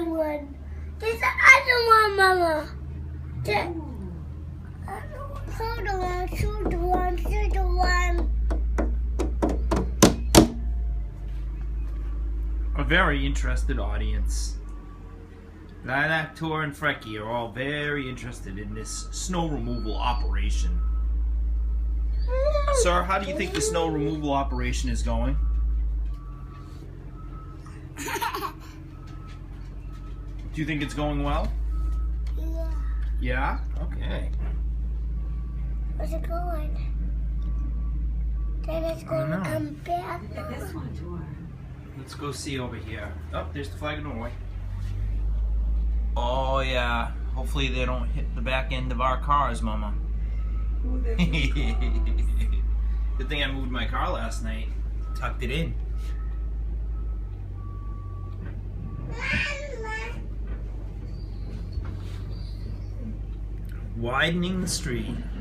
one. There's the other one, Mama. Show the one, show the one, show the one. A very interested audience. Lilac, Tor, and Frecky are all very interested in this snow removal operation. Sir, how do you think the snow removal operation is going? Do you think it's going well? Yeah. Yeah? Okay. Where's it going? Then it's going to know. come back. This one, Tor. Let's go see over here. Oh, there's the flag of Norway. Oh, yeah. Hopefully they don't hit the back end of our cars, Mama. Ooh, there's Good thing I moved my car last night. Tucked it in. Widening the street.